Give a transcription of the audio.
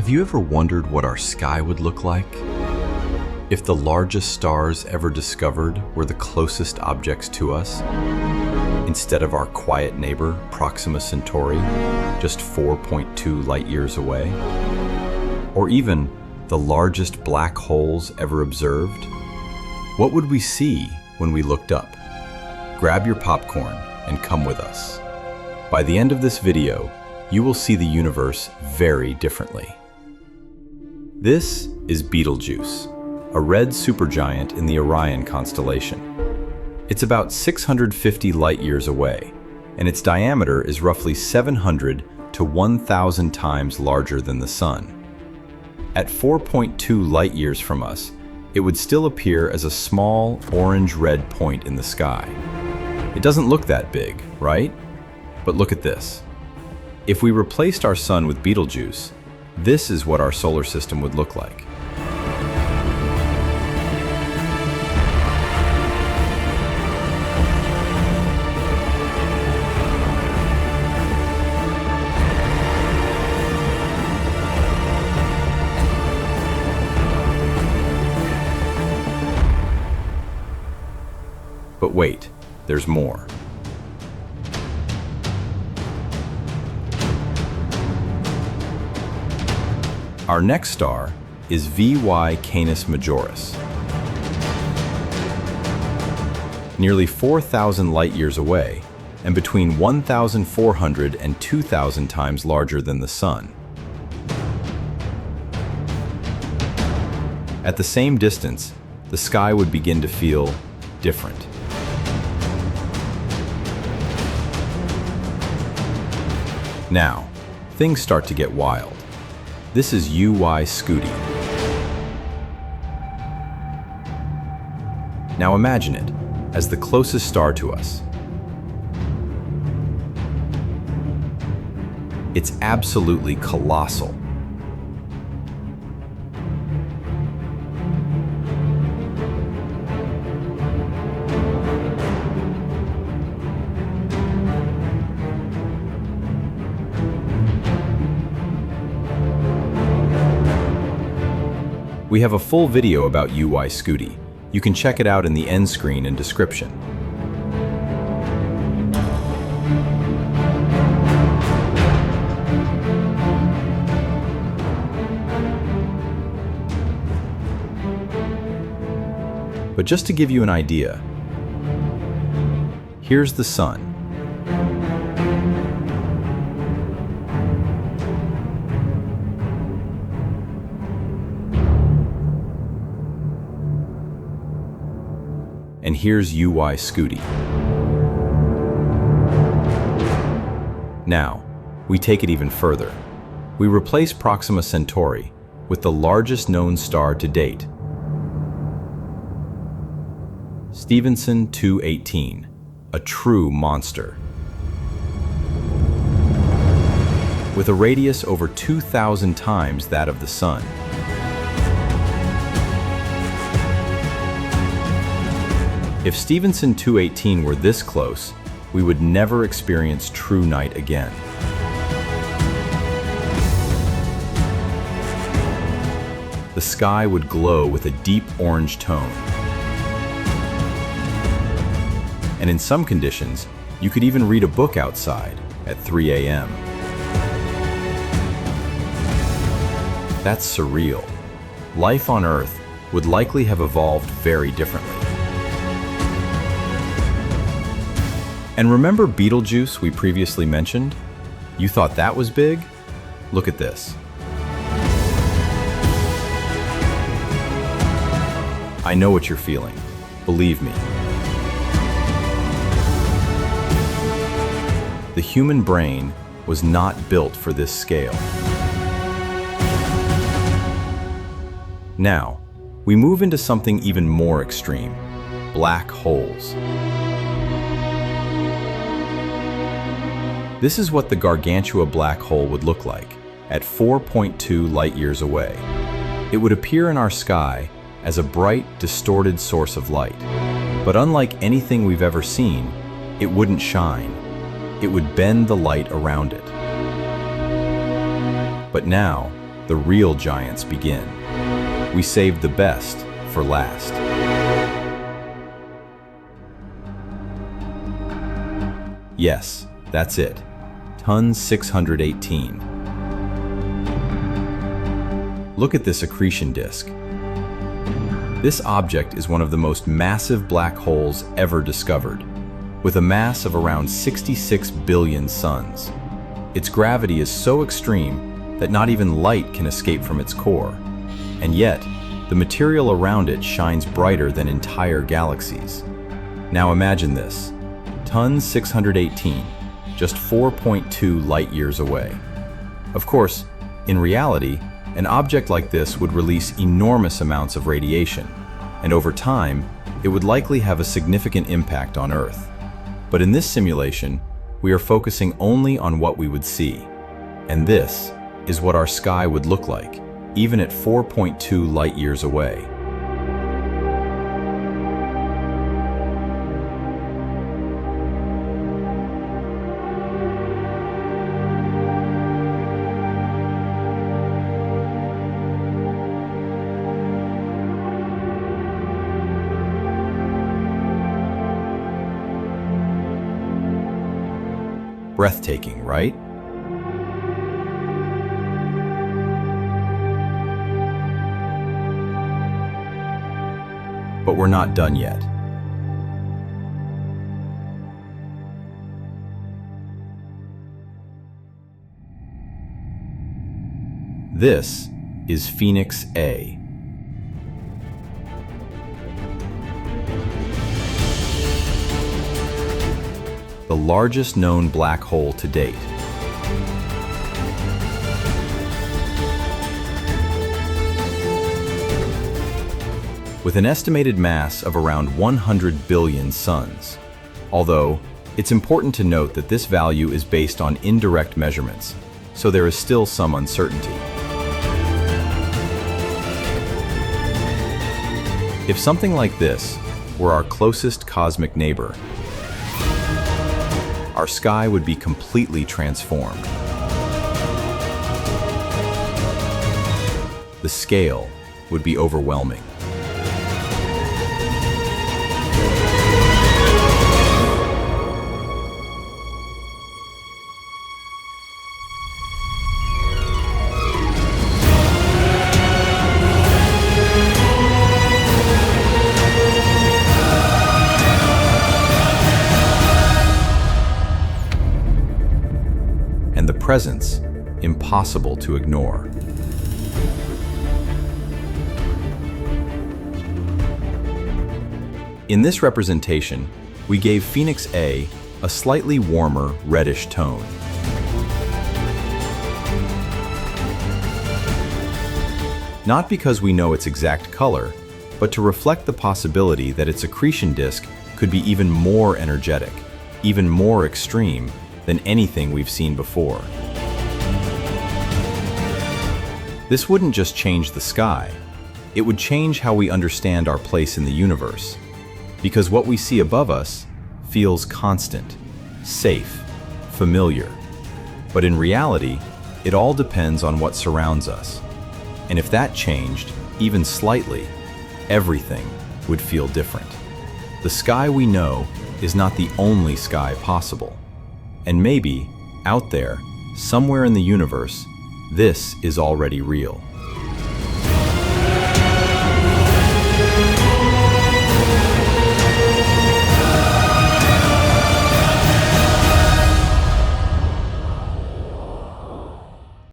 Have you ever wondered what our sky would look like if the largest stars ever discovered were the closest objects to us, instead of our quiet neighbor, Proxima Centauri, just 4.2 light years away? Or even the largest black holes ever observed? What would we see when we looked up? Grab your popcorn and come with us. By the end of this video, you will see the universe very differently. This is Betelgeuse, a red supergiant in the Orion constellation. It's about 650 light years away, and its diameter is roughly 700 to 1,000 times larger than the Sun. At 4.2 light years from us, it would still appear as a small orange-red point in the sky. It doesn't look that big, right? But look at this. If we replaced our Sun with Betelgeuse, this is what our solar system would look like. But wait, there's more. Our next star is VY Canis Majoris. Nearly 4,000 light years away, and between 1,400 and 2,000 times larger than the Sun. At the same distance, the sky would begin to feel different. Now, things start to get wild. This is Scuti. Now imagine it as the closest star to us. It's absolutely colossal. We have a full video about Scuti. You can check it out in the end screen and description. But just to give you an idea, here's the Sun. And here's Scuti. Now, we take it even further. We replace Proxima Centauri with the largest known star to date, Stephenson 218, a true monster. With a radius over 2,000 times that of the Sun. If Stephenson 218 were this close, we would never experience true night again. The sky would glow with a deep orange tone. And in some conditions, you could even read a book outside at 3 a.m. That's surreal. Life on Earth would likely have evolved very differently. And remember Betelgeuse we previously mentioned? You thought that was big? Look at this. I know what you're feeling. Believe me. The human brain was not built for this scale. Now, we move into something even more extreme: black holes. This is what the Gargantua black hole would look like at 4.2 light years away. It would appear in our sky as a bright, distorted source of light. But unlike anything we've ever seen, it wouldn't shine. It would bend the light around it. But now, the real giants begin. We saved the best for last. Yes, that's it. Ton 618. Look at this accretion disk. This object is one of the most massive black holes ever discovered, with a mass of around 66 billion suns. Its gravity is so extreme that not even light can escape from its core, and yet the material around it shines brighter than entire galaxies. Now imagine this. Ton 618, just 4.2 light years away. Of course, in reality, an object like this would release enormous amounts of radiation, and over time, it would likely have a significant impact on Earth. But in this simulation, we are focusing only on what we would see. And this is what our sky would look like, even at 4.2 light years away. Breathtaking, right? But we're not done yet. This is Phoenix A. The largest known black hole to date. With an estimated mass of around 100 billion suns. Although, it's important to note that this value is based on indirect measurements, so there is still some uncertainty. If something like this were our closest cosmic neighbor, our sky would be completely transformed. The scale would be overwhelming. And the presence impossible to ignore. In this representation, we gave Phoenix A a slightly warmer reddish tone. Not because we know its exact color, but to reflect the possibility that its accretion disk could be even more energetic, even more extreme than anything we've seen before. This wouldn't just change the sky, it would change how we understand our place in the universe. Because what we see above us feels constant, safe, familiar. But in reality, it all depends on what surrounds us. And if that changed, even slightly, everything would feel different. The sky we know is not the only sky possible. And maybe, out there, somewhere in the universe, this is already real.